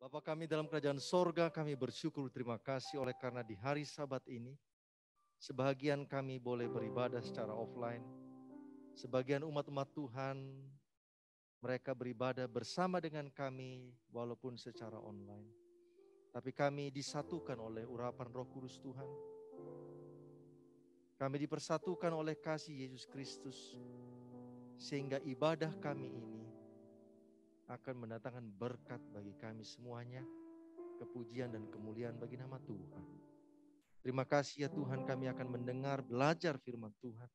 Bapa kami dalam kerajaan sorga, kami bersyukur terima kasih oleh karena di hari Sabat ini, sebagian kami boleh beribadah secara offline, sebagian umat-umat Tuhan, mereka beribadah bersama dengan kami walaupun secara online. Tapi kami disatukan oleh urapan Roh Kudus Tuhan. Kami dipersatukan oleh kasih Yesus Kristus, sehingga ibadah kami ini akan mendatangkan berkat bagi kami semuanya, kepujian dan kemuliaan bagi nama Tuhan. Terima kasih ya Tuhan, kami akan mendengar, belajar firman Tuhan,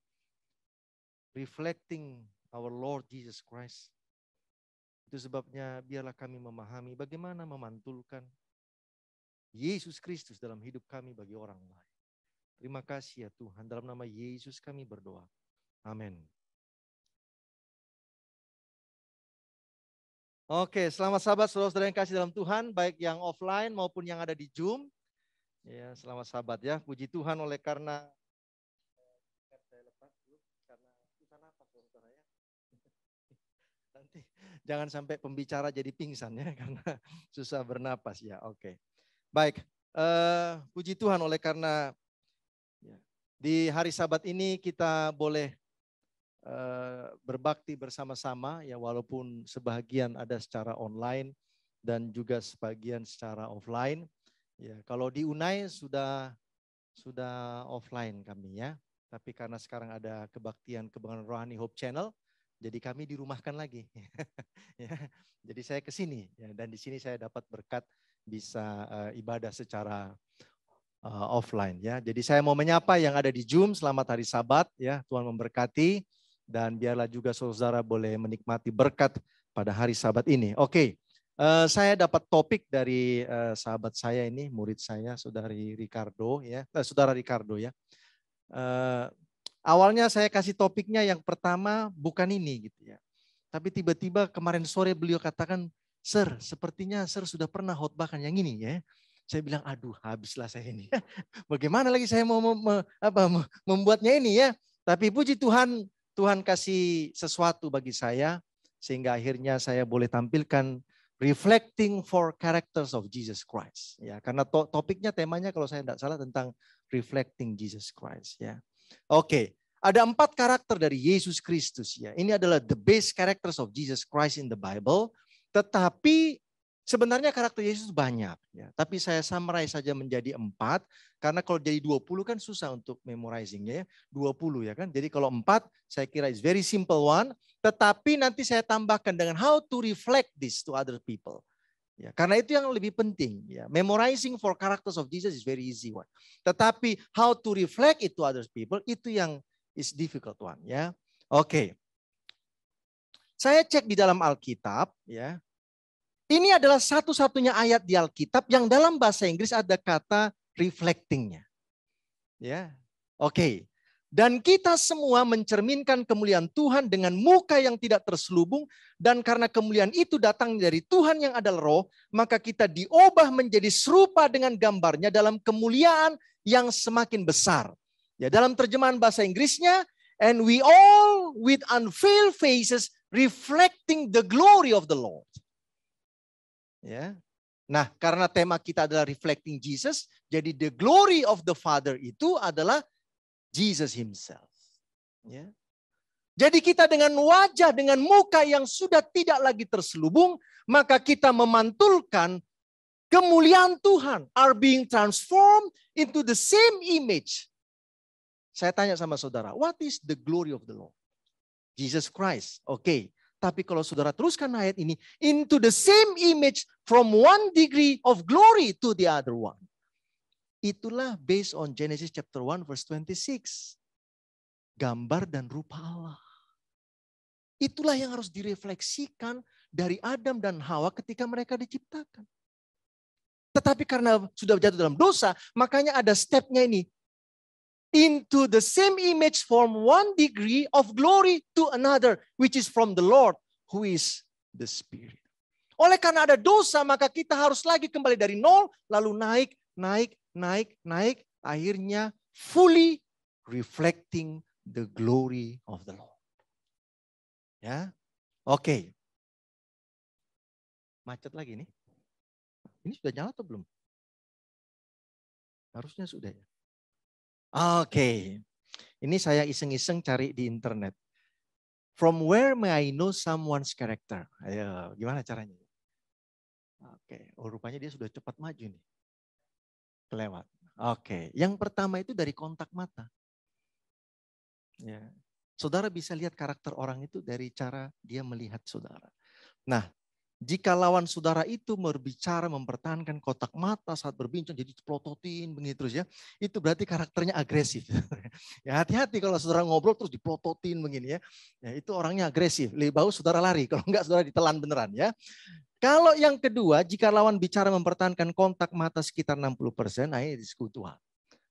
reflecting our Lord Jesus Christ. Itu sebabnya biarlah kami memahami bagaimana memantulkan Yesus Kristus dalam hidup kami bagi orang lain. Terima kasih ya Tuhan, dalam nama Yesus kami berdoa. Amin. Oke, selamat sahabat saudara-saudara yang kasih dalam Tuhan, baik yang offline maupun yang ada di Zoom. Ya, selamat sahabat ya. Puji Tuhan oleh karena susah napas saudara ya. Nanti jangan sampai pembicara jadi pingsan ya karena susah bernapas ya. Oke. Baik, puji Tuhan oleh karena ya, di hari Sabat ini kita boleh berbakti bersama-sama ya, walaupun sebagian ada secara online dan juga sebagian secara offline. Ya, kalau di Unai sudah offline kami ya. Tapi karena sekarang ada kebaktian kebangunan rohani Hope Channel, jadi kami dirumahkan lagi. Ya, jadi saya ke sini ya, dan di sini saya dapat berkat bisa ibadah secara offline ya. Jadi saya mau menyapa yang ada di Zoom, selamat hari Sabat ya. Tuhan memberkati dan biarlah juga saudara boleh menikmati berkat pada hari Sabat ini. Oke. Saya dapat topik dari sahabat saya ini, murid saya, saudara Ricardo ya. Awalnya saya kasih topiknya yang pertama bukan ini gitu ya. Tapi tiba-tiba kemarin sore beliau katakan, "Sir, sepertinya Sir sudah pernah khotbahkan yang ini ya." Saya bilang, "Aduh, habislah saya ini." Bagaimana lagi saya mau membuatnya ini ya. Tapi puji Tuhan, Tuhan kasih sesuatu bagi saya sehingga akhirnya saya boleh tampilkan reflecting for characters of Jesus Christ. Ya, karena topiknya temanya kalau saya tidak salah tentang reflecting Jesus Christ ya. Oke, ada 4 karakter dari Yesus Kristus ya. Ini adalah the base characters of Jesus Christ in the Bible. Tetapi sebenarnya karakter Yesus banyak ya. Tapi saya summarize saja menjadi 4 karena kalau jadi 20 kan susah untuk memorizingnya ya. 20 ya kan. Jadi kalau 4 saya kira is very simple one. Tetapi nanti saya tambahkan dengan how to reflect this to other people. Ya, karena itu yang lebih penting. Ya. Memorizing for characters of Jesus is very easy one. Tetapi how to reflect it to other people itu yang is difficult one. Ya, oke. Saya cek di dalam Alkitab. Ya, ini adalah satu-satunya ayat di Alkitab yang dalam bahasa Inggris ada kata reflectingnya. Ya, oke. Dan kita semua mencerminkan kemuliaan Tuhan dengan muka yang tidak terselubung. Dan karena kemuliaan itu datang dari Tuhan yang adalah roh, maka kita diubah menjadi serupa dengan gambarnya dalam kemuliaan yang semakin besar. Ya, dalam terjemahan bahasa Inggrisnya, and we all with unveiled faces reflecting the glory of the Lord. Ya. Nah, karena tema kita adalah reflecting Jesus, jadi the glory of the Father itu adalah Jesus himself. Ya. Jadi kita dengan wajah, dengan muka yang sudah tidak lagi terselubung, maka kita memantulkan kemuliaan Tuhan. Are being transformed into the same image. Saya tanya sama saudara, what is the glory of the Lord? Jesus Christ. Oke. Tapi kalau saudara teruskan ayat ini, into the same image from one degree of glory to the other one. Itulah based on Genesis chapter 1 verse 26. Gambar dan rupa Allah. Itulah yang harus direfleksikan dari Adam dan Hawa ketika mereka diciptakan. Tetapi karena sudah jatuh dalam dosa, makanya ada stepnya ini. Into the same image from one degree of glory to another, which is from the Lord, who is the Spirit. Oleh karena ada dosa, maka kita harus lagi kembali dari nol, lalu naik, akhirnya fully reflecting the glory of the Lord. Ya, oke. Macet lagi nih. Ini sudah nyala atau belum? Harusnya sudah ya. Oke. Ini saya iseng-iseng cari di internet. From where may I know someone's character? Ayo, gimana caranya? Oke, rupanya dia sudah cepat maju nih. Kelewat. Oke, yang pertama itu dari kontak mata. Ya. Saudara bisa lihat karakter orang itu dari cara dia melihat saudara. Nah, jika lawan saudara itu berbicara, mempertahankan kotak mata saat berbincang, jadi pelototin begitu terus ya, itu berarti karakternya agresif. Ya hati-hati kalau saudara ngobrol terus dipelototin begini ya. Ya itu orangnya agresif, lebih bagus saudara lari, kalau enggak saudara ditelan beneran ya. Kalau yang kedua, jika lawan bicara mempertahankan kontak mata sekitar 60%, nah ini sekutuan.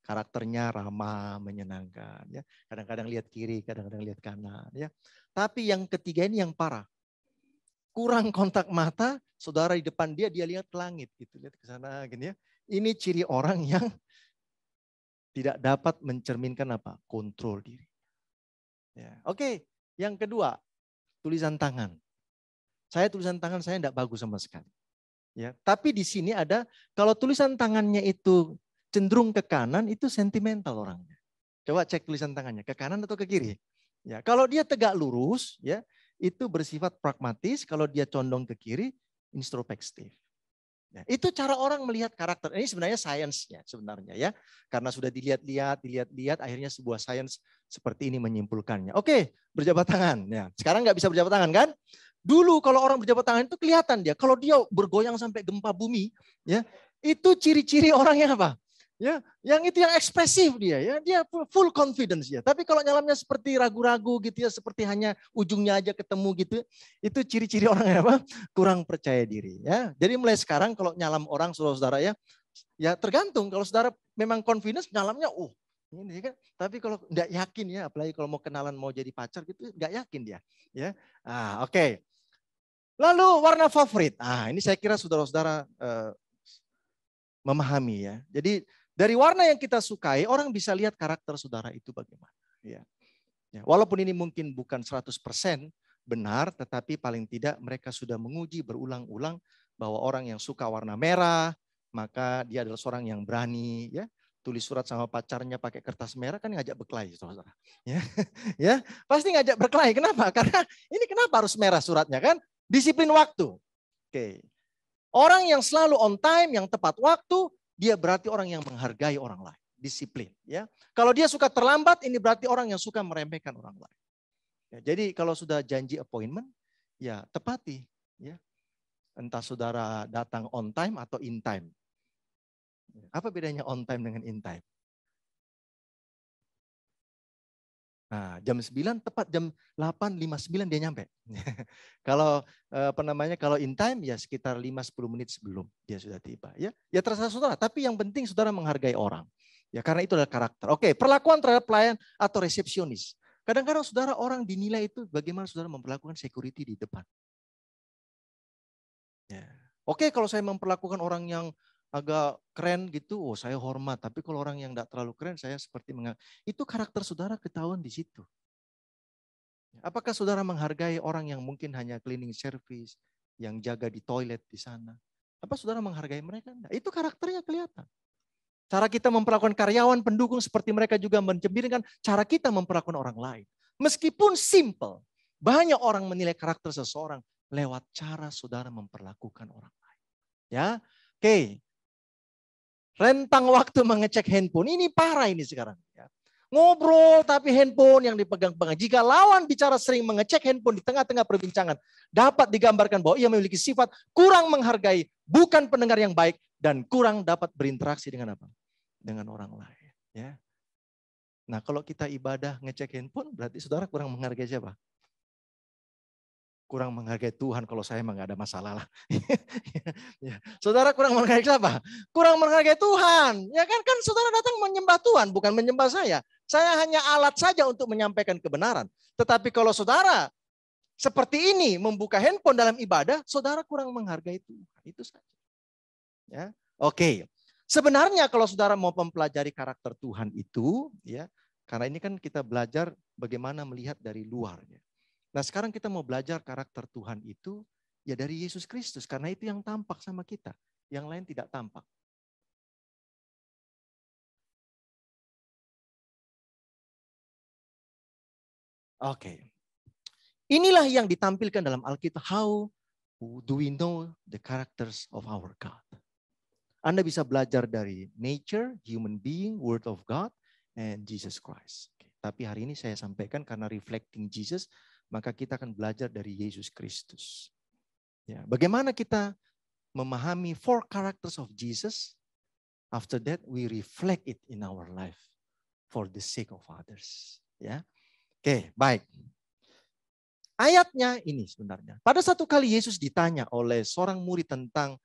Karakternya ramah, menyenangkan ya. Kadang-kadang lihat kiri, kadang-kadang lihat kanan ya. Tapi yang ketiga ini yang parah. Kurang kontak mata, saudara di depan dia lihat ke langit gitu, lihat ke sana gini ya. Ini ciri orang yang tidak dapat mencerminkan apa? Kontrol diri. Ya. Oke, yang kedua, tulisan tangan. Tulisan tangan saya tidak bagus sama sekali. Ya, tapi di sini ada kalau tulisan tangannya itu cenderung ke kanan itu sentimental orangnya. Coba cek tulisan tangannya ke kanan atau ke kiri. Ya, kalau dia tegak lurus ya, itu bersifat pragmatis, kalau dia condong ke kiri introspektif. Ya, itu cara orang melihat karakter. Ini sebenarnya sainsnya sebenarnya ya. Karena sudah dilihat, akhirnya sebuah sains seperti ini menyimpulkannya. Oke, berjabat tangan. Ya, sekarang nggak bisa berjabat tangan kan? Dulu kalau orang berjabat tangan itu kelihatan dia. Kalau dia bergoyang sampai gempa bumi, ya itu ciri-ciri orangnya apa? Ya, yang itu yang ekspresif dia full confidence ya. Tapi kalau nyalamnya seperti ragu-ragu gitu ya, seperti hanya ujungnya aja ketemu gitu, itu ciri-ciri orangnya apa? Kurang percaya diri ya. Jadi mulai sekarang kalau nyalam orang saudara ya tergantung. Kalau saudara memang confidence nyalamnya, ini kan. Tapi kalau nggak yakin ya, apalagi kalau mau kenalan mau jadi pacar gitu, nggak yakin dia. Ya, oke. Lalu warna favorit. Ini saya kira saudara-saudara memahami ya. Jadi dari warna yang kita sukai, orang bisa lihat karakter saudara itu bagaimana. Ya. Ya, walaupun ini mungkin bukan 100% benar, tetapi paling tidak mereka sudah menguji berulang-ulang bahwa orang yang suka warna merah, maka dia adalah seorang yang berani. Ya. Tulis surat sama pacarnya pakai kertas merah kan ngajak berkelahi, saudara. Ya, ya pasti ngajak berkelahi. Kenapa? Karena ini kenapa harus merah suratnya kan? Disiplin waktu. Oke. Orang yang selalu on time, yang tepat waktu, dia berarti orang yang menghargai orang lain. Disiplin. Ya. Kalau dia suka terlambat, ini berarti orang yang suka meremehkan orang lain. Ya, jadi kalau sudah janji appointment, ya tepati. Ya. Entah saudara datang on time atau in time. Apa bedanya on time dengan in time? Nah, jam 9 tepat jam 8:59 dia nyampe. Kalau kalau in time ya sekitar 5-10 menit sebelum dia sudah tiba ya. Ya terserah saudara, tapi yang penting saudara menghargai orang. Ya karena itu adalah karakter. Oke, perlakuan terhadap pelayan atau resepsionis. Kadang-kadang saudara orang dinilai itu bagaimana saudara memperlakukan security di depan. Ya. Oke, kalau saya memperlakukan orang yang agak keren gitu, saya hormat. Tapi kalau orang yang tidak terlalu keren, saya seperti itu karakter saudara ketahuan di situ. Apakah saudara menghargai orang yang mungkin hanya cleaning service, yang jaga di toilet di sana? Apa saudara menghargai mereka? Enggak. Itu karakternya kelihatan. Cara kita memperlakukan karyawan, pendukung seperti mereka juga mencembiringkan cara kita memperlakukan orang lain. Meskipun simple, banyak orang menilai karakter seseorang lewat cara saudara memperlakukan orang lain. Ya, oke. Rentang waktu mengecek handphone, ini parah ini sekarang. Ya. Ngobrol tapi handphone yang dipegang-pegang. Jika lawan bicara sering mengecek handphone di tengah-tengah perbincangan, dapat digambarkan bahwa ia memiliki sifat kurang menghargai, bukan pendengar yang baik, dan kurang dapat berinteraksi dengan apa? Dengan orang lain. Ya. Nah kalau kita ibadah ngecek handphone, berarti saudara kurang menghargai siapa? Kurang menghargai Tuhan, kalau saya emang gak ada masalah lah. Ya. Saudara kurang menghargai siapa? Kurang menghargai Tuhan. Ya kan saudara datang menyembah Tuhan, bukan menyembah saya. Saya hanya alat saja untuk menyampaikan kebenaran. Tetapi kalau saudara seperti ini membuka handphone dalam ibadah, saudara kurang menghargai Tuhan. Itu saja. Ya. Oke. Sebenarnya kalau saudara mau mempelajari karakter Tuhan itu, ya, karena ini kan kita belajar bagaimana melihat dari luar. Ya. Nah sekarang kita mau belajar karakter Tuhan itu ya dari Yesus Kristus. Karena itu yang tampak sama kita. yang lain tidak tampak. Oke. Inilah yang ditampilkan dalam Alkitab. How do we know the characters of our God? Anda bisa belajar dari nature, human being, word of God, and Jesus Christ. Tapi hari ini saya sampaikan karena reflecting Jesus, maka kita akan belajar dari Yesus Kristus. Ya, bagaimana kita memahami 4 characters of Jesus? After that, we reflect it in our life for the sake of others. Ya, oke, baik. Ayatnya ini sebenarnya. Pada satu kali Yesus ditanya oleh seorang murid tentang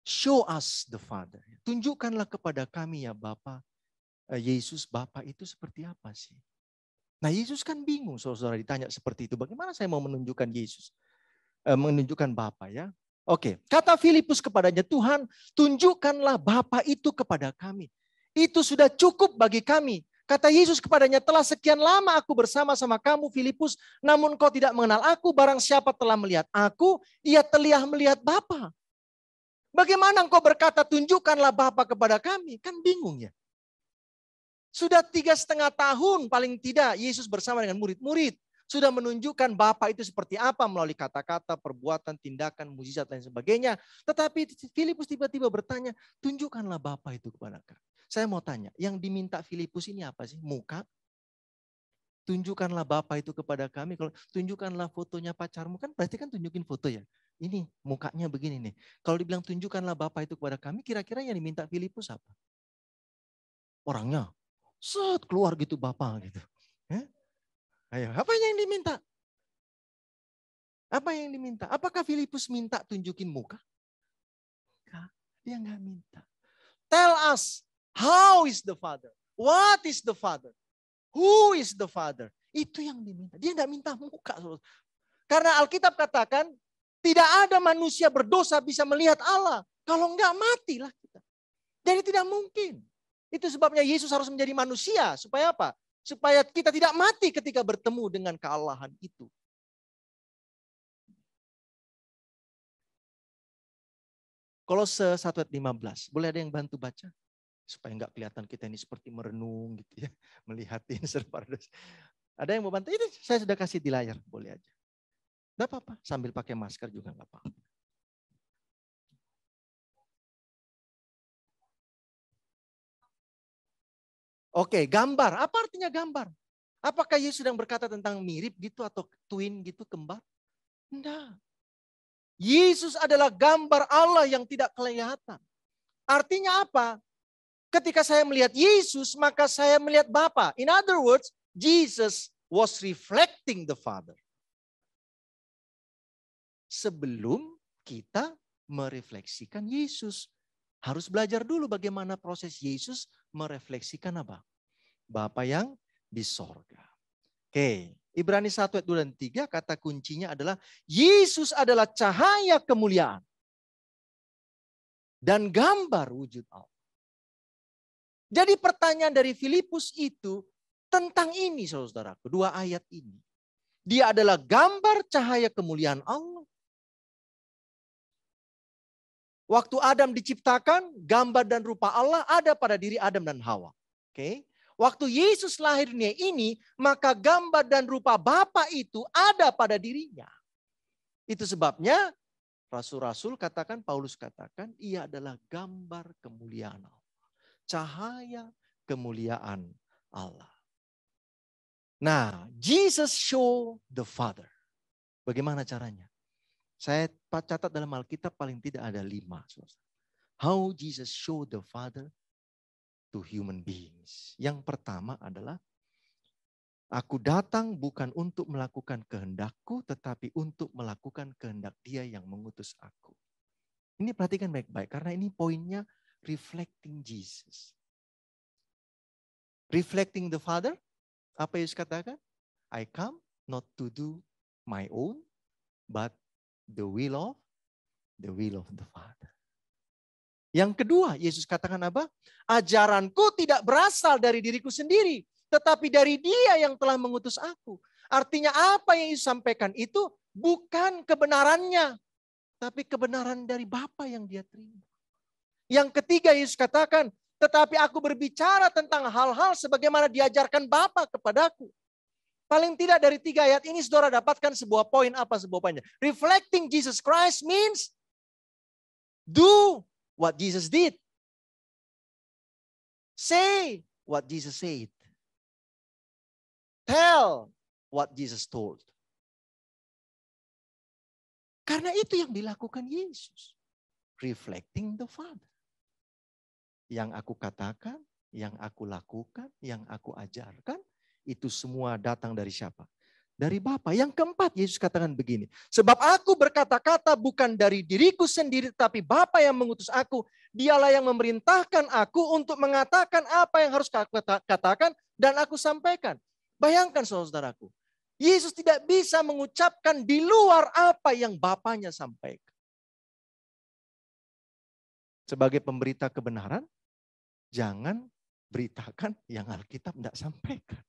show us the Father. Tunjukkanlah kepada kami ya Bapa. Yesus Bapa itu seperti apa sih? Nah Yesus kan bingung saudara ditanya seperti itu. Bagaimana saya mau menunjukkan Yesus? Menunjukkan Bapa ya. Oke, kata Filipus kepadanya, Tuhan tunjukkanlah Bapa itu kepada kami. Itu sudah cukup bagi kami. Kata Yesus kepadanya, telah sekian lama aku bersama-sama kamu Filipus, namun kau tidak mengenal aku, barang siapa telah melihat aku, ia telah melihat Bapa. Bagaimana engkau berkata tunjukkanlah Bapa kepada kami? Kan bingung ya. Sudah 3,5 tahun paling tidak Yesus bersama dengan murid-murid. Sudah menunjukkan Bapa itu seperti apa melalui kata-kata, perbuatan, tindakan, mukjizat dan sebagainya. Tetapi Filipus tiba-tiba bertanya, tunjukkanlah Bapa itu kepada kami. Saya mau tanya, yang diminta Filipus ini apa sih? Muka? Tunjukkanlah Bapa itu kepada kami. Kalau tunjukkanlah fotonya pacarmu, kan berarti kan tunjukin foto ya. Ini mukanya begini nih. Kalau dibilang tunjukkanlah Bapa itu kepada kami, kira-kira yang diminta Filipus apa? Orangnya, set keluar gitu Bapa gitu. Ayo, apa yang diminta? Apa yang diminta? Apakah Filipus minta tunjukin muka? Enggak, dia enggak minta. Tell us, how is the Father? What is the Father? Who is the Father? Itu yang diminta. Dia enggak minta muka. Karena Alkitab katakan, tidak ada manusia berdosa bisa melihat Allah. Kalau enggak, matilah kita. Jadi tidak mungkin. Itu sebabnya Yesus harus menjadi manusia. Supaya apa? Supaya kita tidak mati ketika bertemu dengan kealahan itu. Kolose 1 ayat 15. Boleh ada yang bantu baca? Supaya nggak kelihatan kita ini seperti merenung gitu ya. Melihatin serpardos. Ada yang mau bantu? Ini saya sudah kasih di layar. Boleh aja. Nggak apa-apa. Sambil pakai masker juga nggak apa-apa. Oke, gambar. Apa artinya gambar? Apakah Yesus sedang berkata tentang mirip gitu atau twin gitu, kembar? Enggak. Yesus adalah gambar Allah yang tidak kelihatan. Artinya apa? Ketika saya melihat Yesus, maka saya melihat Bapa. In other words, Jesus was reflecting the Father. Sebelum kita merefleksikan Yesus. Harus belajar dulu bagaimana proses Yesus merefleksikan apa? Bapa yang di sorga. Oke, Ibrani 1 ayat 2 dan 3 kata kuncinya adalah Yesus adalah cahaya kemuliaan dan gambar wujud Allah. Jadi pertanyaan dari Filipus itu tentang ini saudara-saudaraku, 2 ayat ini. Dia adalah gambar cahaya kemuliaan Allah. Waktu Adam diciptakan, gambar dan rupa Allah ada pada diri Adam dan Hawa. Oke. Waktu Yesus lahir dunia ini, maka gambar dan rupa Bapa itu ada pada dirinya. Itu sebabnya rasul-rasul katakan, Paulus katakan, ia adalah gambar kemuliaan Allah. Cahaya kemuliaan Allah. Nah, Jesus show the Father. Bagaimana caranya? Saya catat dalam Alkitab paling tidak ada 5. How Jesus show the Father to human beings. Yang pertama adalah, aku datang bukan untuk melakukan kehendakku, tetapi untuk melakukan kehendak Dia yang mengutus aku. Ini perhatikan baik-baik, karena ini poinnya reflecting Jesus. Reflecting the Father, apa Yesus katakan? I come not to do my own, but the will of the Father. Yang kedua, Yesus katakan apa? Ajaranku tidak berasal dari diriku sendiri, tetapi dari Dia yang telah mengutus aku. Artinya apa yang Yesus sampaikan itu bukan kebenarannya, tapi kebenaran dari Bapa yang dia terima. Yang ketiga Yesus katakan, tetapi aku berbicara tentang hal-hal sebagaimana diajarkan Bapa kepadaku. Paling tidak dari 3 ayat ini saudara dapatkan sebuah poin. Apa sebuah poinnya? Reflecting Jesus Christ means do what Jesus did. Say what Jesus said. Tell what Jesus told. Karena itu yang dilakukan Yesus. Reflecting the Father. Yang aku katakan, yang aku lakukan, yang aku ajarkan, itu semua datang dari siapa? Dari Bapa. Yang keempat, Yesus katakan begini. Sebab aku berkata-kata bukan dari diriku sendiri, tapi Bapa yang mengutus aku. Dialah yang memerintahkan aku untuk mengatakan apa yang harus aku katakan dan aku sampaikan. Bayangkan saudaraku. Yesus tidak bisa mengucapkan di luar apa yang Bapanya sampaikan. Sebagai pemberita kebenaran, jangan beritakan yang Alkitab tidak sampaikan.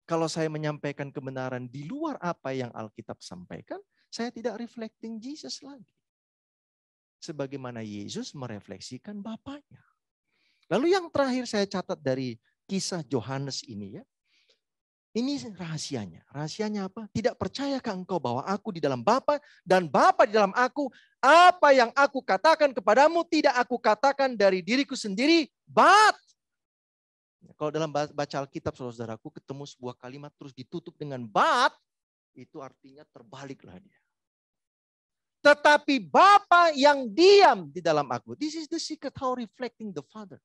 Kalau saya menyampaikan kebenaran di luar apa yang Alkitab sampaikan, saya tidak reflecting Jesus lagi. Sebagaimana Yesus merefleksikan Bapanya. Lalu yang terakhir saya catat dari kisah Yohanes ini ya. Ini rahasianya. Rahasianya apa? Tidak percayakah engkau bahwa aku di dalam Bapa dan Bapa di dalam aku? Apa yang aku katakan kepadamu tidak aku katakan dari diriku sendiri, but. Kalau dalam baca Alkitab saudaraku ketemu sebuah kalimat terus ditutup dengan but, itu artinya terbaliklah dia. Tetapi Bapa yang diam di dalam aku. This is the secret how reflecting the Father.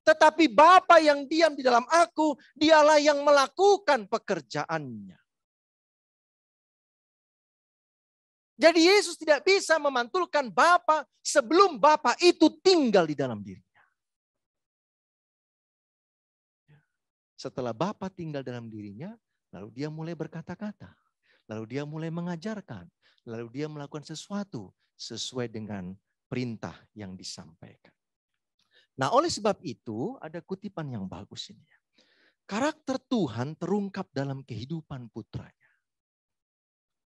Tetapi Bapa yang diam di dalam aku, dialah yang melakukan pekerjaannya. Jadi Yesus tidak bisa memantulkan Bapa sebelum Bapa itu tinggal di dalam dirinya. Setelah Bapa tinggal dalam dirinya, lalu dia mulai berkata-kata. Lalu dia mulai mengajarkan. Lalu dia melakukan sesuatu sesuai dengan perintah yang disampaikan. Nah, oleh sebab itu ada kutipan yang bagus ini. Karakter Tuhan terungkap dalam kehidupan putranya.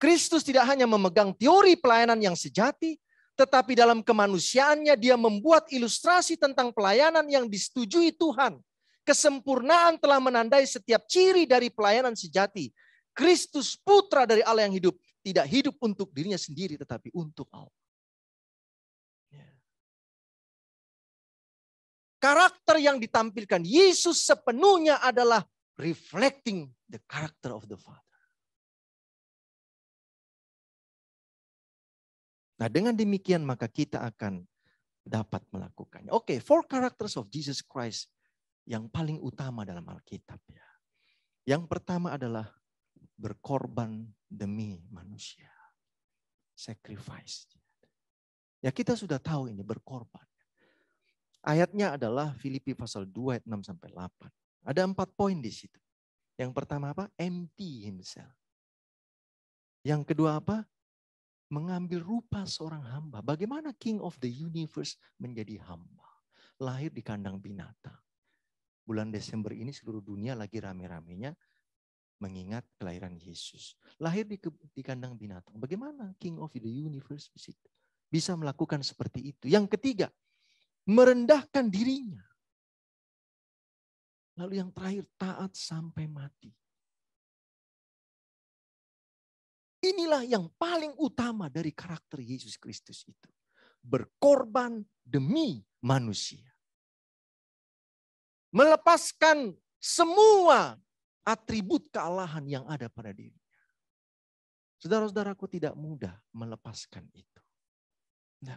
Kristus tidak hanya memegang teori pelayanan yang sejati, tetapi dalam kemanusiaannya dia membuat ilustrasi tentang pelayanan yang disetujui Tuhan. Kesempurnaan telah menandai setiap ciri dari pelayanan sejati. Kristus putra dari Allah yang hidup, tidak hidup untuk dirinya sendiri tetapi untuk Allah. Karakter yang ditampilkan Yesus sepenuhnya adalah reflecting the character of the Father. Nah, dengan demikian maka kita akan dapat melakukannya. Oke, 4 characters of Jesus Christ yang paling utama dalam Alkitab ya. Yang pertama adalah berkorban demi manusia. Sacrifice. Ya, kita sudah tahu ini berkorban. Ayatnya adalah Filipi pasal 2 ayat 6 sampai 8. Ada 4 poin di situ. Yang pertama apa? Empty himself. Yang kedua apa? Mengambil rupa seorang hamba. Bagaimana King of the Universe menjadi hamba? Lahir di kandang binatang. Bulan Desember ini seluruh dunia lagi rame-ramenya mengingat kelahiran Yesus. Lahir di kandang binatang. Bagaimana King of the Universe bisa melakukan seperti itu? Yang ketiga, merendahkan dirinya. Lalu yang terakhir, taat sampai mati. Inilah yang paling utama dari karakter Yesus Kristus itu. Berkorban demi manusia. Melepaskan semua atribut kealahan yang ada pada dirinya. Saudara-saudaraku, tidak mudah melepaskan itu. Nah,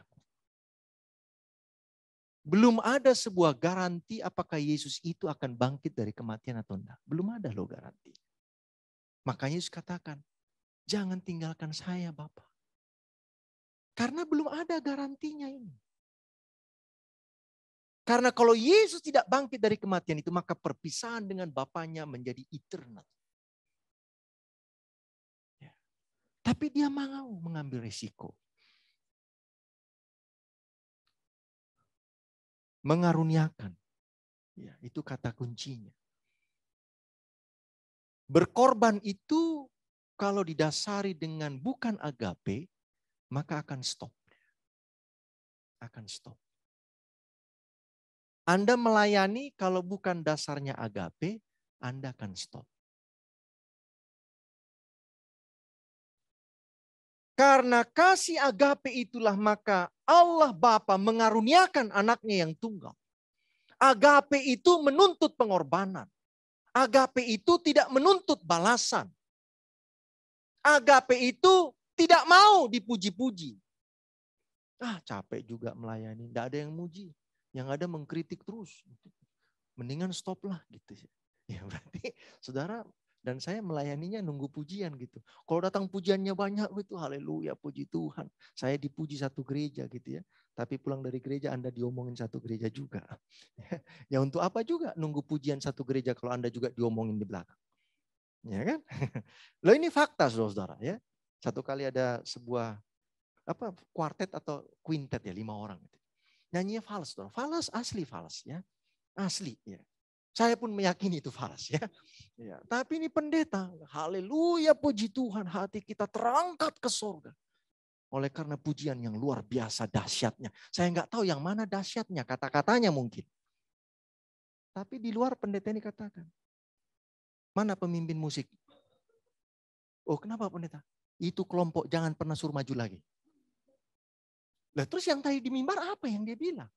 belum ada sebuah garansi apakah Yesus itu akan bangkit dari kematian atau tidak. Belum ada loh garansi. Makanya Yesus katakan, jangan tinggalkan saya Bapa. Karena belum ada garansinya ini. Karena kalau Yesus tidak bangkit dari kematian itu, maka perpisahan dengan Bapanya menjadi eternal. Ya. Tapi dia mau mengambil risiko. Mengaruniakan. Ya, itu kata kuncinya. Berkorban itu kalau didasari dengan bukan agape, maka akan stop. Akan stop. Anda melayani kalau bukan dasarnya agape, Anda akan stop. Karena kasih agape itulah maka Allah Bapa mengaruniakan anaknya yang tunggal. Agape itu menuntut pengorbanan. Agape itu tidak menuntut balasan. Agape itu tidak mau dipuji-puji. Capek juga melayani, tidak ada yang muji. Yang ada mengkritik terus. Mendingan stop lah gitu. Ya berarti saudara dan saya melayaninya nunggu pujian gitu. Kalau datang pujiannya banyak gitu, haleluya, puji Tuhan. Saya dipuji satu gereja gitu ya. Tapi pulang dari gereja Anda diomongin satu gereja juga. Ya untuk apa juga nunggu pujian satu gereja kalau Anda juga diomongin di belakang. Ya kan? Loh ini fakta saudara ya. Satu kali ada sebuah kuartet atau quintet ya 5 orang. Nyanyinya fals, saudara. Fals asli fals ya. Asli ya. Saya pun meyakini itu fals ya. Ya. Tapi ini pendeta, haleluya puji Tuhan, hati kita terangkat ke surga. Oleh karena pujian yang luar biasa dahsyatnya. Saya nggak tahu yang mana dahsyatnya, kata-katanya mungkin. Tapi di luar pendeta ini katakan, mana pemimpin musik? Oh kenapa pendeta? Itu kelompok jangan pernah suruh maju lagi. Lah terus yang tadi di mimbar apa yang dia bilang?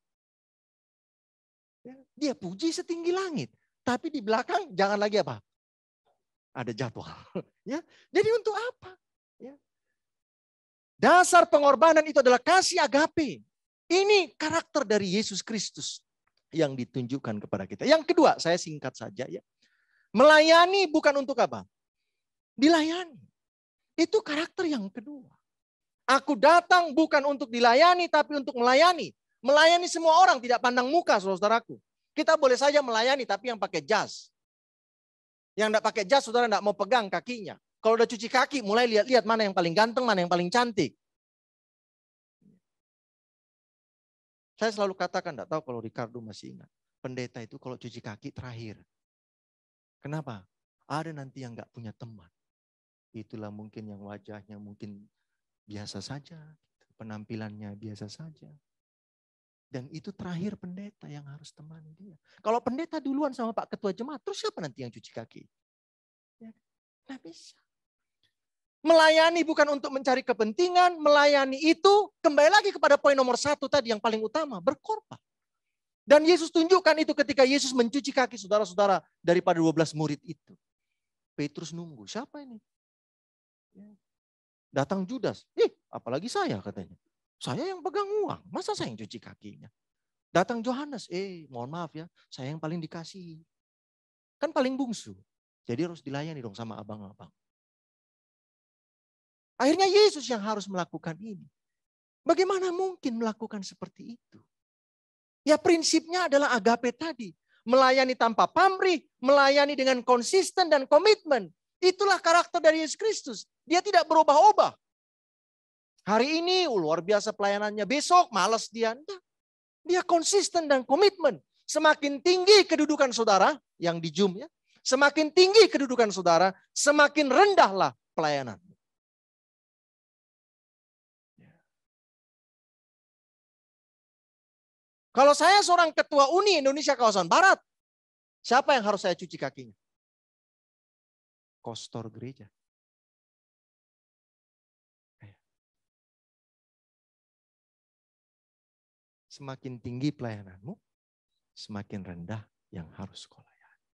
Dia puji setinggi langit. Tapi di belakang jangan lagi apa? Ada jadwal. Ya, jadi untuk apa? Ya. Dasar pengorbanan itu adalah kasih agape. Ini karakter dari Yesus Kristus yang ditunjukkan kepada kita. Yang kedua, saya singkat saja ya. Melayani bukan untuk apa? Dilayani. Itu karakter yang kedua. Aku datang bukan untuk dilayani tapi untuk melayani. Melayani semua orang, tidak pandang muka saudaraku. Kita boleh saja melayani tapi yang pakai jas. Yang enggak pakai jas saudara enggak mau pegang kakinya. Kalau udah cuci kaki mulai lihat-lihat mana yang paling ganteng, mana yang paling cantik. Saya selalu katakan, enggak tahu kalau Ricardo masih ingat. Pendeta itu kalau cuci kaki terakhir. Kenapa? Ada nanti yang enggak punya teman. Itulah mungkin yang wajahnya mungkin biasa saja. Penampilannya biasa saja. Dan itu terakhir pendeta yang harus temani dia. Kalau pendeta duluan sama Pak Ketua Jemaat, terus siapa nanti yang cuci kaki? Ya, nggak bisa. Melayani bukan untuk mencari kepentingan, melayani itu kembali lagi kepada poin nomor 1 tadi yang paling utama, berkorban. Dan Yesus tunjukkan itu ketika Yesus mencuci kaki saudara-saudara daripada 12 murid itu. Petrus nunggu, siapa ini? Datang Judas, apalagi saya katanya. Saya yang pegang uang, masa saya yang cuci kakinya? Datang Yohanes, mohon maaf ya, saya yang paling dikasih. Kan paling bungsu. Jadi harus dilayani dong sama abang-abang. Akhirnya Yesus yang harus melakukan ini. Bagaimana mungkin melakukan seperti itu? Ya prinsipnya adalah agape tadi. Melayani tanpa pamrih, melayani dengan konsisten dan komitmen. Itulah karakter dari Yesus Kristus. Dia tidak berubah-ubah. Hari ini luar biasa pelayanannya, besok malas dia. Enggak. Dia konsisten dan komitmen. Semakin tinggi kedudukan saudara, yang di Zoom ya. Semakin tinggi kedudukan saudara, semakin rendahlah pelayanan. Kalau saya seorang ketua Uni Indonesia Kawasan Barat, siapa yang harus saya cuci kakinya? Kostor gereja. Semakin tinggi pelayananmu, semakin rendah yang harus kau layani.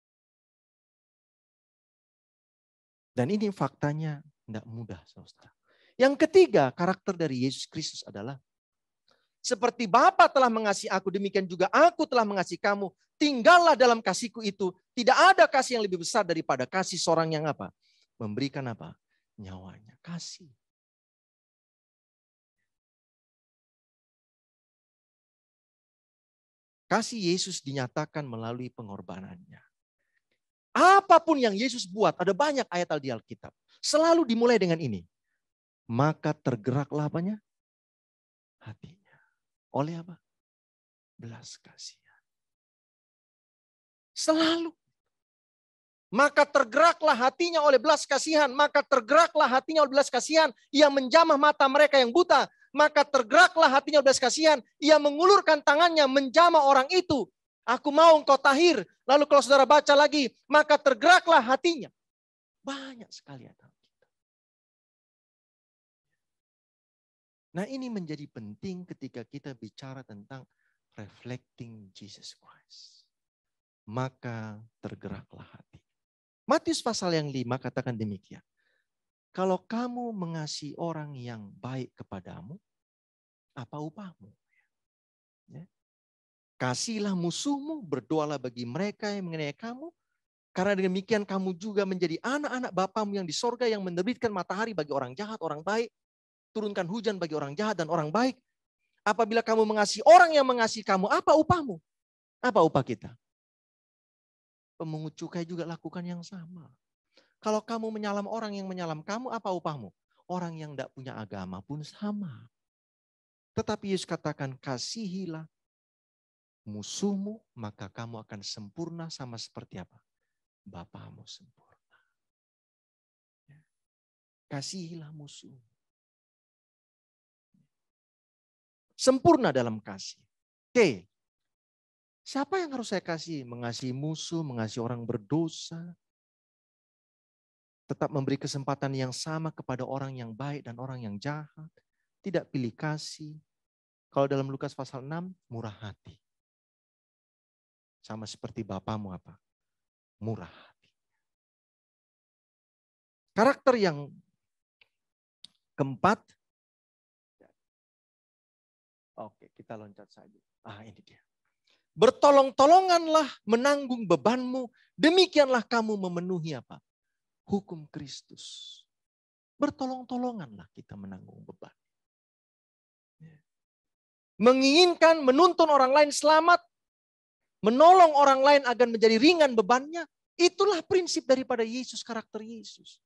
Dan ini faktanya tidak mudah, saudara. Yang ketiga, karakter dari Yesus Kristus adalah seperti Bapa telah mengasihi aku, demikian juga aku telah mengasihi kamu. Tinggallah dalam kasihku itu. Tidak ada kasih yang lebih besar daripada kasih seorang yang apa? Memberikan apa? Nyawanya. Kasih. Kasih Yesus dinyatakan melalui pengorbanannya. Apapun yang Yesus buat, ada banyak ayat di Alkitab. Selalu dimulai dengan ini. Maka tergeraklah apanya? Hatinya. Oleh apa? Belas kasihan. Selalu. Maka tergeraklah hatinya oleh belas kasihan. Maka tergeraklah hatinya oleh belas kasihan. Ia menjamah mata mereka yang buta. Maka tergeraklah hatinya oleh belas kasihan. Ia mengulurkan tangannya menjamah orang itu. Aku mau engkau tahir. Lalu kalau saudara baca lagi. Maka tergeraklah hatinya. Banyak sekali ada. Nah ini menjadi penting ketika kita bicara tentang reflecting Jesus Christ. Maka tergeraklah hati. Matius pasal yang 5 katakan demikian. Kalau kamu mengasihi orang yang baik kepadamu, apa upahmu? Ya. Kasihilah musuhmu, berdoalah bagi mereka yang menganiaya kamu. Karena demikian kamu juga menjadi anak-anak Bapamu yang di sorga yang menerbitkan matahari bagi orang jahat, orang baik. Turunkan hujan bagi orang jahat dan orang baik. Apabila kamu mengasihi orang yang mengasihi kamu, apa upahmu? Apa upah kita? Pemungut cukai juga lakukan yang sama. Kalau kamu menyalam orang yang menyalam kamu, apa upahmu? Orang yang tidak punya agama pun sama. Tetapi Yesus katakan, kasihilah musuhmu, maka kamu akan sempurna sama seperti apa? Bapamu sempurna. Kasihilah musuhmu. Sempurna dalam kasih. Oke. Siapa yang harus saya kasih? Mengasihi musuh, mengasihi orang berdosa. Tetap memberi kesempatan yang sama kepada orang yang baik dan orang yang jahat. Tidak pilih kasih. Kalau dalam Lukas pasal 6, murah hati. Sama seperti Bapamu apa? Murah hati. Karakter yang keempat. Oke, kita loncat saja. Ini dia. Bertolong-tolonganlah menanggung bebanmu. Demikianlah kamu memenuhi apa? Hukum Kristus. Bertolong-tolonganlah kita menanggung beban. Menginginkan menuntun orang lain selamat. Menolong orang lain agar menjadi ringan bebannya. Itulah prinsip daripada Yesus, karakter Yesus.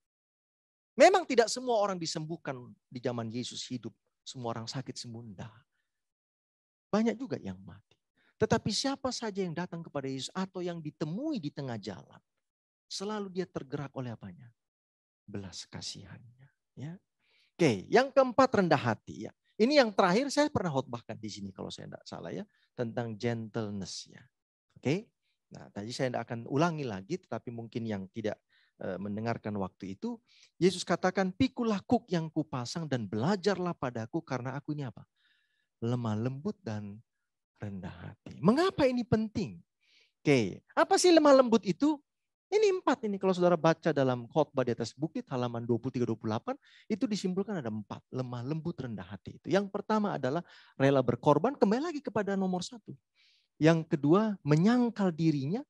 Memang tidak semua orang disembuhkan di zaman Yesus hidup. Semua orang sakit sembuh. Banyak juga yang mati. Tetapi siapa saja yang datang kepada Yesus atau yang ditemui di tengah jalan, selalu dia tergerak oleh apanya? Belas kasihannya. Ya. Oke, yang keempat rendah hati. Ya. Ini yang terakhir saya pernah khotbahkan di sini kalau saya tidak salah ya, tentang gentleness ya. Oke, nah tadi saya tidak akan ulangi lagi, tetapi mungkin yang tidak mendengarkan waktu itu, Yesus katakan, pikulah kuk yang kupasang dan belajarlah padaku karena aku ini apa? Lemah lembut dan rendah hati. Mengapa ini penting? Oke, apa sih lemah lembut itu? Ini 4 ini kalau saudara baca dalam khotbah di atas bukit halaman 23-28 itu disimpulkan ada 4 lemah lembut rendah hati itu. Yang pertama adalah rela berkorban, kembali lagi kepada nomor 1. Yang kedua menyangkal dirinya.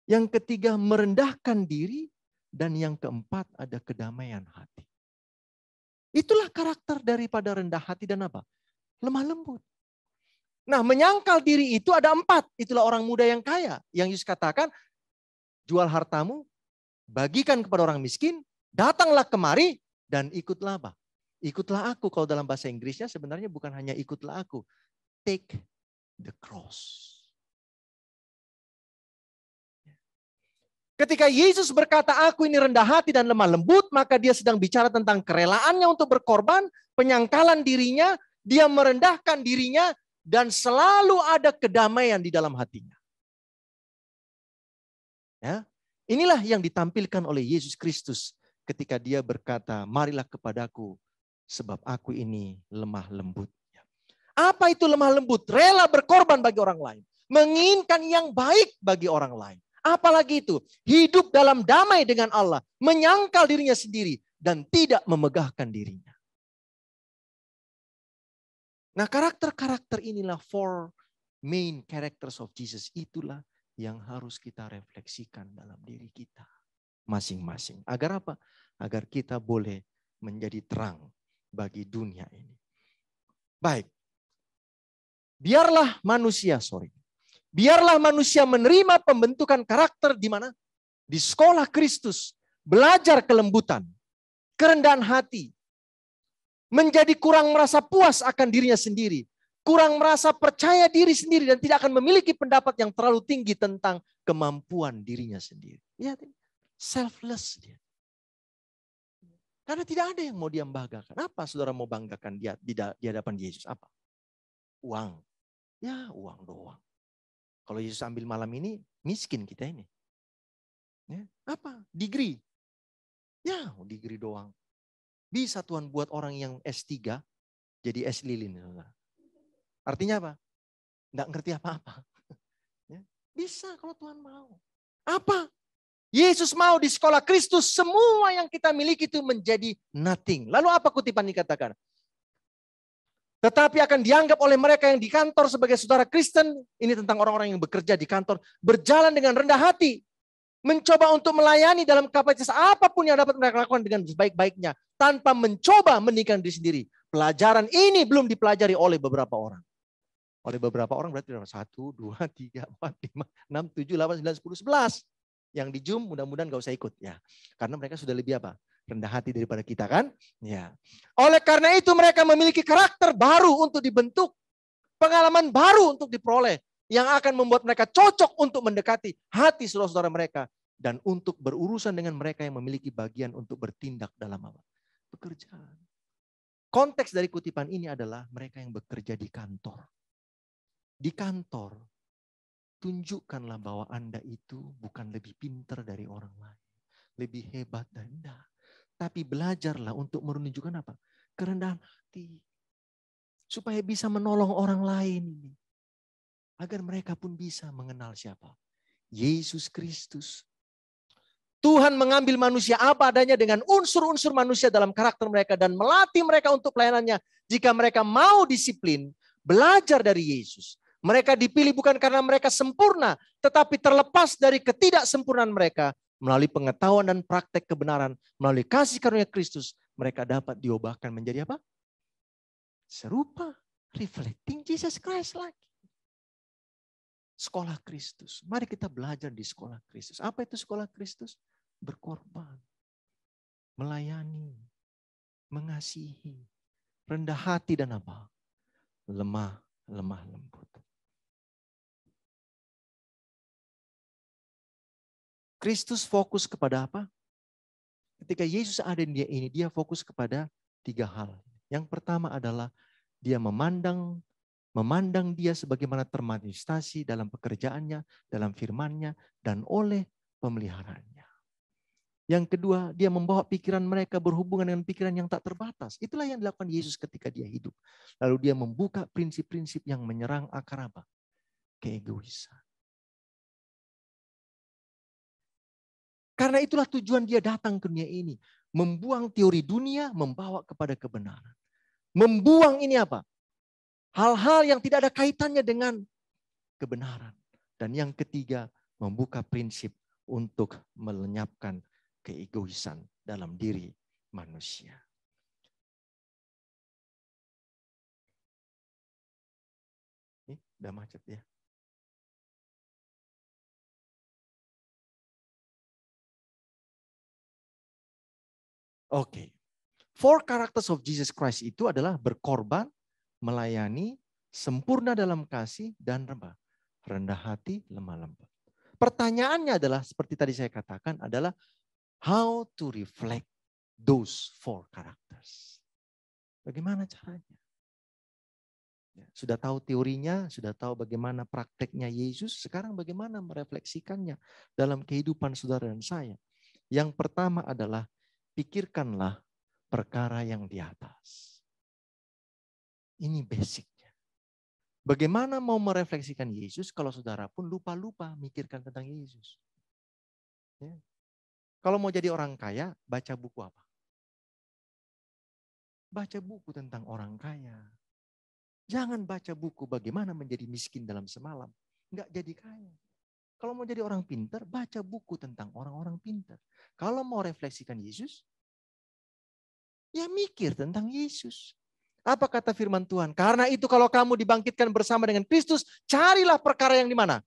Yang ketiga merendahkan diri dan yang keempat ada kedamaian hati. Itulah karakter daripada rendah hati dan apa? Lemah lembut. Nah, menyangkal diri itu ada 4. Itulah orang muda yang kaya. Yang Yesus katakan, jual hartamu, bagikan kepada orang miskin, datanglah kemari dan ikutlah apa? Ikutlah aku. Kalau dalam bahasa Inggrisnya sebenarnya bukan hanya ikutlah aku. Take the cross. Ketika Yesus berkata, aku ini rendah hati dan lemah lembut, maka dia sedang bicara tentang kerelaannya untuk berkorban, penyangkalan dirinya, dia merendahkan dirinya, dan selalu ada kedamaian di dalam hatinya. Ya, inilah yang ditampilkan oleh Yesus Kristus ketika dia berkata, marilah kepadaku sebab aku ini lemah lembut. Apa itu lemah lembut? Rela berkorban bagi orang lain. Menginginkan yang baik bagi orang lain. Apalagi itu, hidup dalam damai dengan Allah. Menyangkal dirinya sendiri dan tidak memegahkan dirinya. Nah, karakter-karakter inilah 4 main characters of Jesus. Itulah yang harus kita refleksikan dalam diri kita masing-masing. Agar apa? Agar kita boleh menjadi terang bagi dunia ini. Baik. Biarlah manusia menerima pembentukan karakter di mana? Di sekolah Kristus. Belajar kelembutan, kerendahan hati. Menjadi kurang merasa puas akan dirinya sendiri. kurang merasa percaya diri sendiri dan tidak akan memiliki pendapat yang terlalu tinggi tentang kemampuan dirinya sendiri. Lihat, selfless dia. Karena tidak ada yang mau dia banggakan. Apa saudara mau banggakan dia di hadapan Yesus? Apa? Uang. Ya, uang doang. Kalau Yesus ambil malam ini, miskin kita ini. Ya, apa? Degree. Ya, degree doang. Bisa Tuhan buat orang yang S3 jadi S lilin. Artinya apa? Nggak ngerti apa-apa. Ya, bisa kalau Tuhan mau. Apa? Yesus mau di sekolah Kristus semua yang kita miliki itu menjadi nothing. Lalu apa kutipan dikatakan? Tetapi akan dianggap oleh mereka yang di kantor sebagai saudara Kristen. Ini tentang orang-orang yang bekerja di kantor. Berjalan dengan rendah hati. Mencoba untuk melayani dalam kapasitas apapun yang dapat mereka lakukan dengan sebaik-baiknya. Tanpa mencoba meninggikan diri sendiri. Pelajaran ini belum dipelajari oleh beberapa orang. Oleh beberapa orang berarti 1, 2, 3, 4, 5, 6, 7, 8, 9, 10, 11. Yang di Zoom mudah-mudahan gak usah ikut ya. Karena mereka sudah lebih apa? Rendah hati daripada kita kan? Ya. Oleh karena itu mereka memiliki karakter baru untuk dibentuk. Pengalaman baru untuk diperoleh. Yang akan membuat mereka cocok untuk mendekati hati saudara-saudara mereka. Dan untuk berurusan dengan mereka yang memiliki bagian untuk bertindak dalam apa? Pekerjaan. Konteks dari kutipan ini adalah mereka yang bekerja di kantor. Di kantor. Tunjukkanlah bahwa Anda itu bukan lebih pintar dari orang lain. Lebih hebat dari Anda. Tapi belajarlah untuk menunjukkan apa? Kerendahan hati. Supaya bisa menolong orang lain. Agar mereka pun bisa mengenal siapa? Yesus Kristus. Tuhan mengambil manusia apa adanya dengan unsur-unsur manusia dalam karakter mereka. Dan melatih mereka untuk pelayanannya. Jika mereka mau disiplin, belajar dari Yesus. Mereka dipilih bukan karena mereka sempurna, tetapi terlepas dari ketidaksempurnaan mereka. Melalui pengetahuan dan praktek kebenaran, melalui kasih karunia Kristus, mereka dapat diubahkan menjadi apa? Serupa, reflecting Jesus Christ lagi. Sekolah Kristus. Mari kita belajar di sekolah Kristus. Apa itu sekolah Kristus? Berkorban, melayani, mengasihi, rendah hati dan apa? Lemah lembut. Kristus fokus kepada apa? Ketika Yesus ada di dia ini, dia fokus kepada 3 hal. Yang pertama adalah dia memandang dia sebagaimana termanifestasi dalam pekerjaannya, dalam firman-Nya, dan oleh pemeliharaannya. Yang kedua, dia membawa pikiran mereka berhubungan dengan pikiran yang tak terbatas. Itulah yang dilakukan Yesus ketika dia hidup. Lalu dia membuka prinsip-prinsip yang menyerang akar apa? Keegoisan. Karena itulah tujuan dia datang ke dunia ini. Membuang teori dunia, membawa kepada kebenaran. Membuang ini apa? Hal-hal yang tidak ada kaitannya dengan kebenaran. Dan yang ketiga, membuka prinsip untuk melenyapkan keegoisan dalam diri manusia. Ini udah macet ya. Oke. 4 characters of Jesus Christ itu adalah berkorban, melayani, sempurna dalam kasih, dan rendah hati, lemah lembut. Pertanyaannya adalah, seperti tadi saya katakan, adalah how to reflect those 4 characters. Bagaimana caranya? Sudah tahu teorinya, sudah tahu bagaimana prakteknya Yesus, sekarang bagaimana merefleksikannya dalam kehidupan saudara dan saya. Yang pertama adalah, pikirkanlah perkara yang di atas. Ini basicnya. Bagaimana mau merefleksikan Yesus kalau saudara pun lupa-lupa mikirkan tentang Yesus? Ya. Kalau mau jadi orang kaya, baca buku apa? Baca buku tentang orang kaya. Jangan baca buku bagaimana menjadi miskin dalam semalam. Enggak jadi kaya. Kalau mau jadi orang pintar, baca buku tentang orang-orang pintar. Kalau mau refleksikan Yesus, ya mikir tentang Yesus. Apa kata firman Tuhan? Karena itu kalau kamu dibangkitkan bersama dengan Kristus, carilah perkara yang di mana?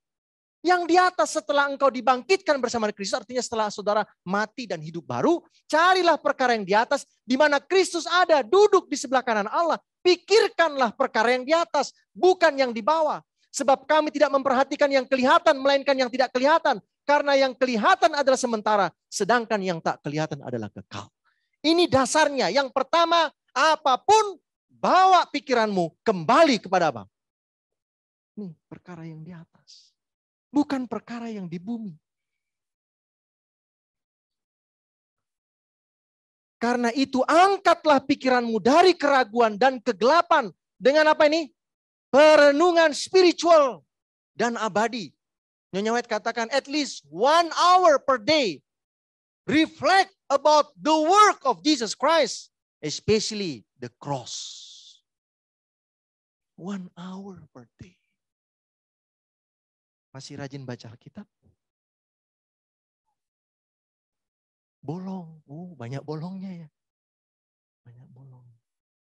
Yang di atas setelah engkau dibangkitkan bersama Kristus, artinya setelah saudara mati dan hidup baru, carilah perkara yang di atas, di mana Kristus ada, duduk di sebelah kanan Allah. Pikirkanlah perkara yang di atas, bukan yang di bawah. Sebab kami tidak memperhatikan yang kelihatan, melainkan yang tidak kelihatan. Karena yang kelihatan adalah sementara, sedangkan yang tak kelihatan adalah kekal. Ini dasarnya. Yang pertama, apapun, bawa pikiranmu kembali kepada apa? Nih, perkara yang di atas. Bukan perkara yang di bumi. Karena itu angkatlah pikiranmu dari keraguan dan kegelapan. Dengan apa ini? Perenungan spiritual dan abadi. Nyonya White katakan at least 1 hour per day. Reflect about the work of Jesus Christ. Especially the cross. 1 hour per day. Masih rajin baca Alkitab? Bolong. Banyak bolongnya ya. Banyak bolong.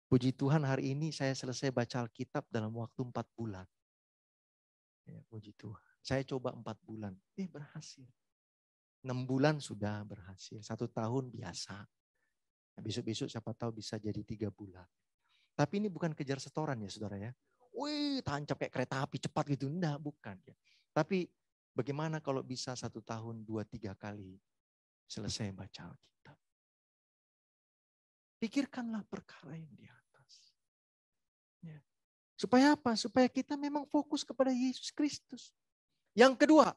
Puji Tuhan hari ini saya selesai baca Alkitab dalam waktu 4 bulan. Ya, puji Tuhan. Saya coba 4 bulan. Berhasil. 6 bulan sudah berhasil. 1 tahun biasa. Besok-besok siapa tahu bisa jadi 3 bulan. Tapi ini bukan kejar setoran ya saudara ya. Wih, tancap kayak kereta api cepat gitu. Enggak, bukan ya. Tapi bagaimana kalau bisa 1 tahun 2-3 kali selesai baca Alkitab. Pikirkanlah perkara yang di atas. Ya. Supaya apa? Supaya kita memang fokus kepada Yesus Kristus. Yang kedua,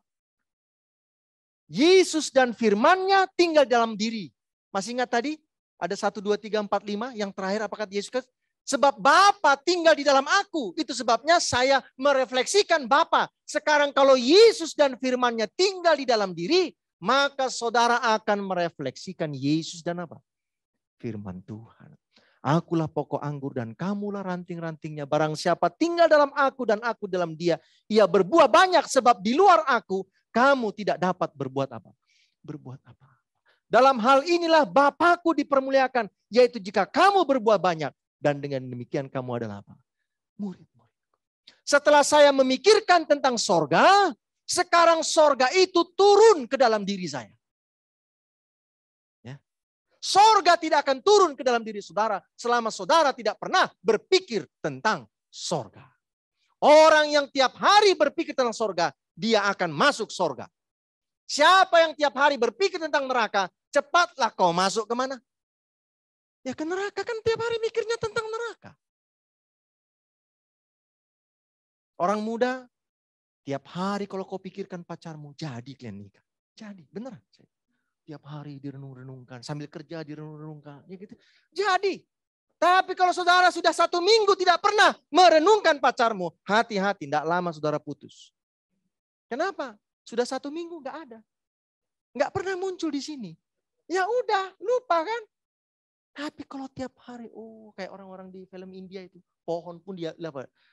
Yesus dan firman-Nya tinggal dalam diri. Masih ingat tadi? Ada 1, 2, 3, 4, 5. Yang terakhir apa kata Yesus Kristus? Sebab Bapa tinggal di dalam aku. Itu sebabnya saya merefleksikan Bapa. Sekarang kalau Yesus dan firman-Nya tinggal di dalam diri, maka saudara akan merefleksikan Yesus dan apa? Firman Tuhan. Akulah pokok anggur dan kamulah ranting-rantingnya. Barang siapa tinggal dalam aku dan aku dalam dia, ia berbuah banyak sebab di luar aku, kamu tidak dapat berbuat apa? Berbuat apa? Dalam hal inilah Bapakku dipermuliakan, yaitu jika kamu berbuah banyak. Dan dengan demikian kamu adalah apa? Murid-murid. Setelah saya memikirkan tentang sorga, sekarang sorga itu turun ke dalam diri saya. Ya. Sorga tidak akan turun ke dalam diri saudara selama saudara tidak pernah berpikir tentang sorga. Orang yang tiap hari berpikir tentang sorga, dia akan masuk sorga. Siapa yang tiap hari berpikir tentang neraka, cepatlah kau masuk kemana? Ya ke neraka, kan tiap hari mikirnya tentang neraka. Orang muda, tiap hari kalau kau pikirkan pacarmu, jadi kalian nikah. Jadi, beneran. Tiap hari direnung-renungkan, sambil kerja direnung-renungkan. Ya gitu. Jadi, tapi kalau saudara sudah 1 minggu tidak pernah merenungkan pacarmu, hati-hati, tidak lama saudara putus. Kenapa? Sudah 1 minggu nggak ada. Nggak pernah muncul di sini. Ya udah, lupa kan? Tapi kalau tiap hari, kayak orang-orang di film India itu, pohon pun dia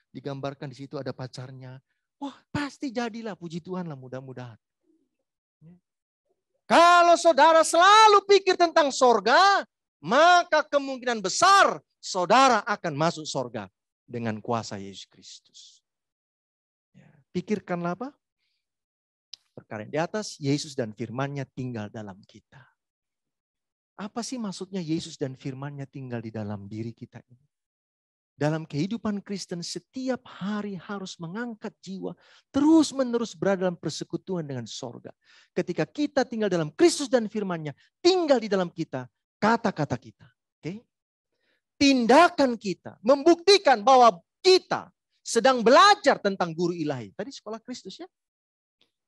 digambarkan di situ ada pacarnya. Wah, pasti jadilah, puji Tuhan lah, mudah-mudahan. Kalau saudara selalu pikir tentang sorga, maka kemungkinan besar saudara akan masuk sorga dengan kuasa Yesus Kristus. Ya, pikirkanlah apa? Perkara yang di atas, Yesus dan firman-Nya tinggal dalam kita. Apa sih maksudnya Yesus dan firman-Nya tinggal di dalam diri kita ini? Dalam kehidupan Kristen setiap hari harus mengangkat jiwa. Terus menerus berada dalam persekutuan dengan sorga. Ketika kita tinggal dalam Kristus dan firman-Nya tinggal di dalam kita. Kata-kata kita. Okay? Tindakan kita membuktikan bahwa kita sedang belajar tentang guru ilahi. Tadi sekolah Kristus ya.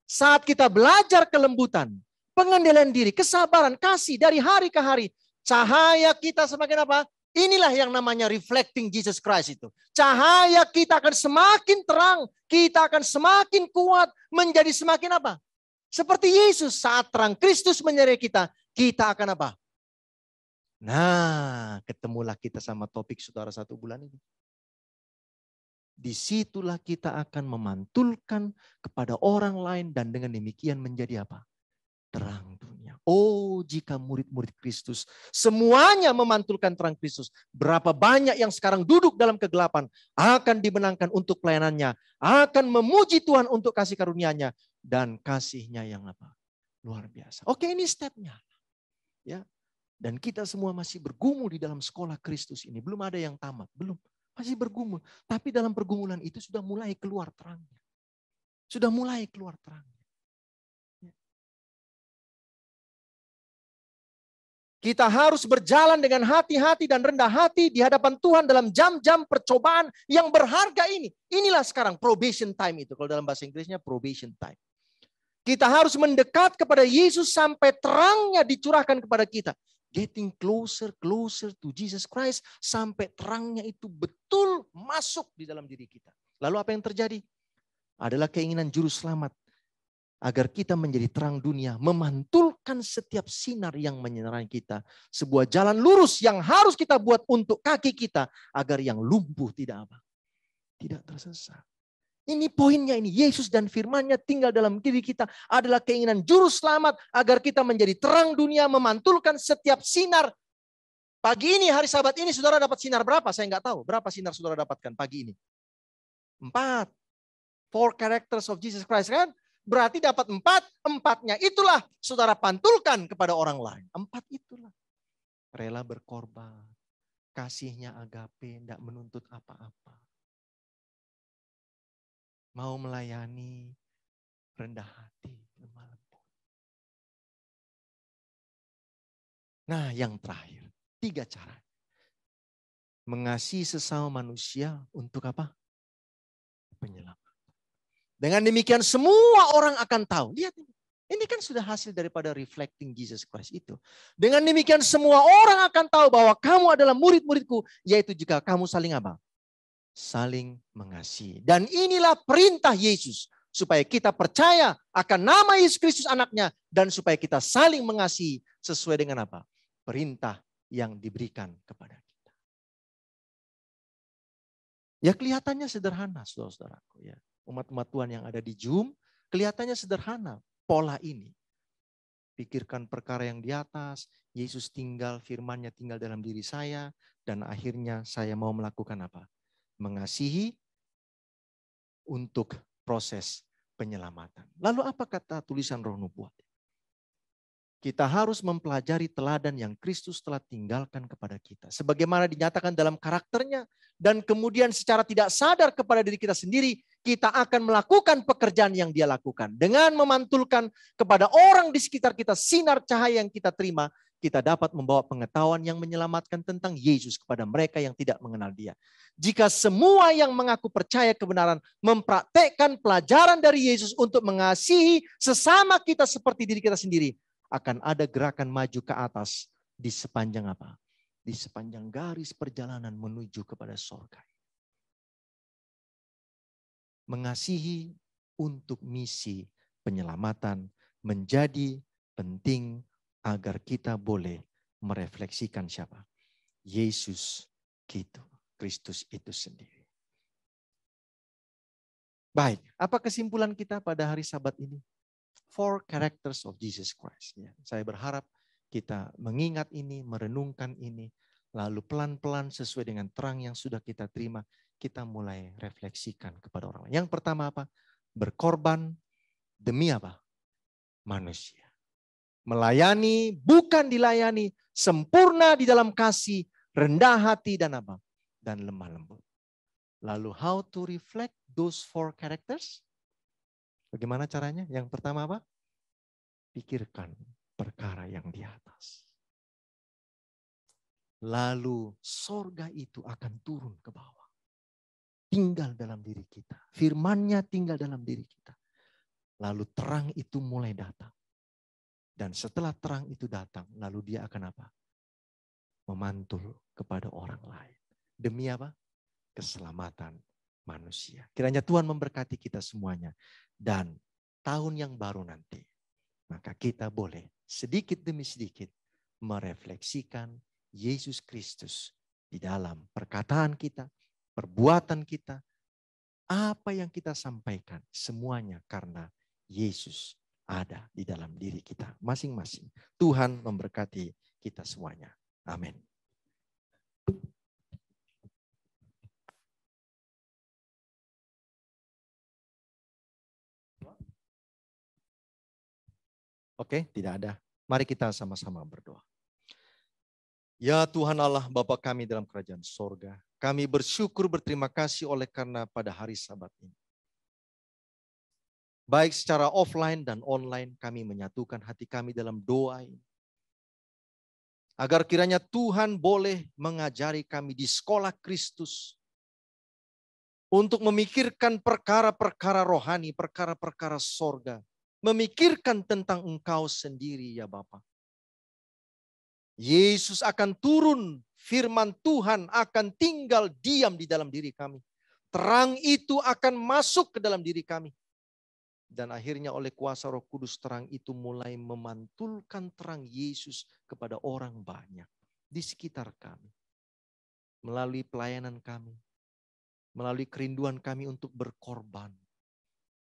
Saat kita belajar kelembutan, pengendalian diri, kesabaran, kasih dari hari ke hari. Cahaya kita semakin apa? Inilah yang namanya reflecting Jesus Christ itu. Cahaya kita akan semakin terang. Kita akan semakin kuat. Menjadi semakin apa? Seperti Yesus saat terang Kristus menyertai kita. Kita akan apa? Nah, ketemulah kita sama topik saudara 1 bulan ini. Disitulah kita akan memantulkan kepada orang lain. Dan dengan demikian menjadi apa? Terang dunia. Oh, jika murid-murid Kristus semuanya memantulkan terang Kristus, berapa banyak yang sekarang duduk dalam kegelapan akan dimenangkan untuk pelayanannya, akan memuji Tuhan untuk kasih karunia-Nya, dan kasih-Nya yang apa? Luar biasa. Oke, ini step-nya. Ya. Dan kita semua masih bergumul di dalam sekolah Kristus ini. Belum ada yang tamat, belum. Masih bergumul. Tapi dalam pergumulan itu sudah mulai keluar terangnya. Sudah mulai keluar terangnya. Kita harus berjalan dengan hati-hati dan rendah hati di hadapan Tuhan dalam jam-jam percobaan yang berharga ini. Inilah sekarang probation time itu. Kalau dalam bahasa Inggrisnya probation time. Kita harus mendekat kepada Yesus sampai terangnya dicurahkan kepada kita. Getting closer, closer to Jesus Christ. Sampai terangnya itu betul masuk di dalam diri kita. Lalu apa yang terjadi? Adalah keinginan juru selamat. Agar kita menjadi terang dunia, memantulkan setiap sinar yang menyinari kita. Sebuah jalan lurus yang harus kita buat untuk kaki kita, agar yang lumpuh tidak apa? Tidak tersesat. Ini poinnya ini, Yesus dan firman-Nya tinggal dalam diri kita adalah keinginan juru selamat, agar kita menjadi terang dunia, memantulkan setiap sinar. Pagi ini, hari Sabat ini, saudara dapat sinar berapa? Saya nggak tahu. Berapa sinar saudara dapatkan pagi ini? 4. 4 characters of Jesus Christ kan? Berarti dapat 4, 4-nya itulah saudara pantulkan kepada orang lain. 4 itulah. Rela berkorban, kasih-Nya agape, tidak menuntut apa-apa. Mau melayani, rendah hati, lemah lembut. Nah yang terakhir, 3 cara. Mengasihi sesama manusia untuk apa? Penyelamat. Dengan demikian semua orang akan tahu. Lihat ini. Ini kan sudah hasil daripada reflecting Jesus Christ itu. Dengan demikian semua orang akan tahu bahwa kamu adalah murid-muridku. Yaitu jika kamu saling apa? Saling mengasihi. Dan inilah perintah Yesus. Supaya kita percaya akan nama Yesus Kristus anaknya. Dan supaya kita saling mengasihi sesuai dengan apa? Perintah yang diberikan kepada kita. Ya kelihatannya sederhana saudara-saudaraku ya. Umat-umat Tuhan yang ada di Zoom, kelihatannya sederhana pola ini. Pikirkan perkara yang di atas, Yesus tinggal, firman-Nya tinggal dalam diri saya, dan akhirnya saya mau melakukan apa? Mengasihi untuk proses penyelamatan. Lalu apa kata tulisan Roh Nubuat? Kita harus mempelajari teladan yang Kristus telah tinggalkan kepada kita. Sebagaimana dinyatakan dalam karakternya. Dan kemudian secara tidak sadar kepada diri kita sendiri. Kita akan melakukan pekerjaan yang dia lakukan. Dengan memantulkan kepada orang di sekitar kita sinar cahaya yang kita terima. Kita dapat membawa pengetahuan yang menyelamatkan tentang Yesus kepada mereka yang tidak mengenal dia. Jika semua yang mengaku percaya kebenaran mempraktekkan pelajaran dari Yesus untuk mengasihi sesama kita seperti diri kita sendiri. Akan ada gerakan maju ke atas di sepanjang apa? Di sepanjang garis perjalanan menuju kepada surga. Mengasihi untuk misi penyelamatan menjadi penting agar kita boleh merefleksikan siapa? Yesus Kristus itu sendiri. Baik, apa kesimpulan kita pada hari Sabat ini? 4 characters of Jesus Christ. Ya, saya berharap kita mengingat ini, merenungkan ini, lalu pelan-pelan sesuai dengan terang yang sudah kita terima, kita mulai refleksikan kepada orang lain. Yang pertama apa? Berkorban demi apa? Manusia. Melayani, bukan dilayani, sempurna di dalam kasih, rendah hati dan apa? Dan lemah lembut. Lalu how to reflect those 4 characters? Bagaimana caranya? Yang pertama apa? Pikirkan perkara yang di atas. Lalu sorga itu akan turun ke bawah. Tinggal dalam diri kita. Firman-Nya tinggal dalam diri kita. Lalu terang itu mulai datang. Dan setelah terang itu datang, lalu dia akan apa? Memantul kepada orang lain. Demi apa? Keselamatan manusia. Kiranya Tuhan memberkati kita semuanya. Dan tahun yang baru nanti, maka kita boleh sedikit demi sedikit merefleksikan Yesus Kristus di dalam perkataan kita, perbuatan kita, apa yang kita sampaikan, semuanya karena Yesus ada di dalam diri kita masing-masing. Tuhan memberkati kita semuanya. Amin. Oke, tidak ada. Mari kita sama-sama berdoa. Ya Tuhan Allah, Bapa kami dalam kerajaan sorga, kami bersyukur berterima kasih oleh karena pada hari Sabat ini, baik secara offline dan online, kami menyatukan hati kami dalam doa ini. Agar kiranya Tuhan boleh mengajari kami di sekolah Kristus untuk memikirkan perkara-perkara rohani, perkara-perkara sorga. Memikirkan tentang Engkau sendiri ya Bapa. Yesus akan turun, firman Tuhan akan tinggal diam di dalam diri kami. Terang itu akan masuk ke dalam diri kami. Dan akhirnya oleh kuasa Roh Kudus terang itu mulai memantulkan terang Yesus kepada orang banyak di sekitar kami. Melalui pelayanan kami, melalui kerinduan kami untuk berkorban,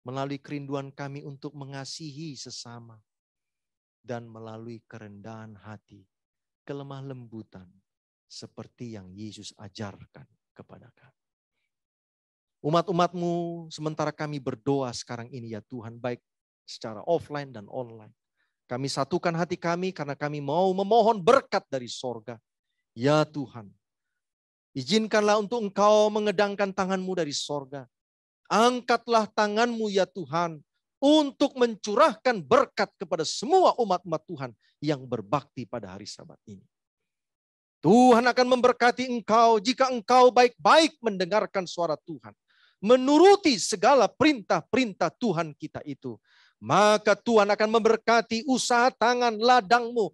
melalui kerinduan kami untuk mengasihi sesama, dan melalui kerendahan hati, kelemah lembutan seperti yang Yesus ajarkan kepada kami. Umat-umat-Mu sementara kami berdoa sekarang ini ya Tuhan, baik secara offline dan online. Kami satukan hati kami karena kami mau memohon berkat dari sorga. Ya Tuhan, izinkanlah untuk Engkau mengedangkan tangan-Mu dari sorga. Angkatlah tangan-Mu ya Tuhan untuk mencurahkan berkat kepada semua umat-umat Tuhan yang berbakti pada hari Sabat ini. Tuhan akan memberkati engkau jika engkau baik-baik mendengarkan suara Tuhan. Menuruti segala perintah-perintah Tuhan kita itu. Maka Tuhan akan memberkati usaha tangan ladangmu,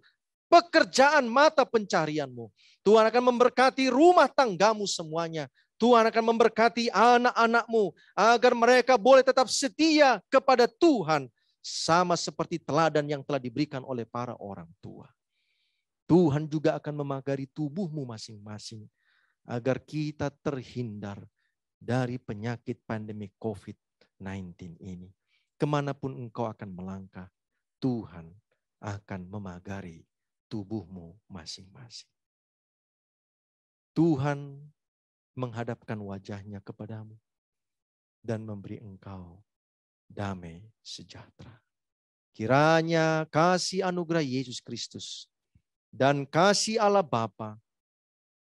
pekerjaan mata pencarianmu. Tuhan akan memberkati rumah tanggamu semuanya. Tuhan akan memberkati anak-anakmu agar mereka boleh tetap setia kepada Tuhan. Sama seperti teladan yang telah diberikan oleh para orang tua. Tuhan juga akan memagari tubuhmu masing-masing agar kita terhindar dari penyakit pandemi COVID-19 ini. Kemanapun engkau akan melangkah, Tuhan akan memagari tubuhmu masing-masing. Tuhan menghadapkan wajahnya kepadamu dan memberi engkau damai sejahtera. Kiranya kasih anugerah Yesus Kristus dan kasih Allah Bapa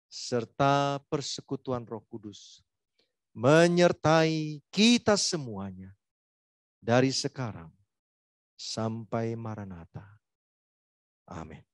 serta persekutuan Roh Kudus menyertai kita semuanya dari sekarang sampai Maranatha. Amin.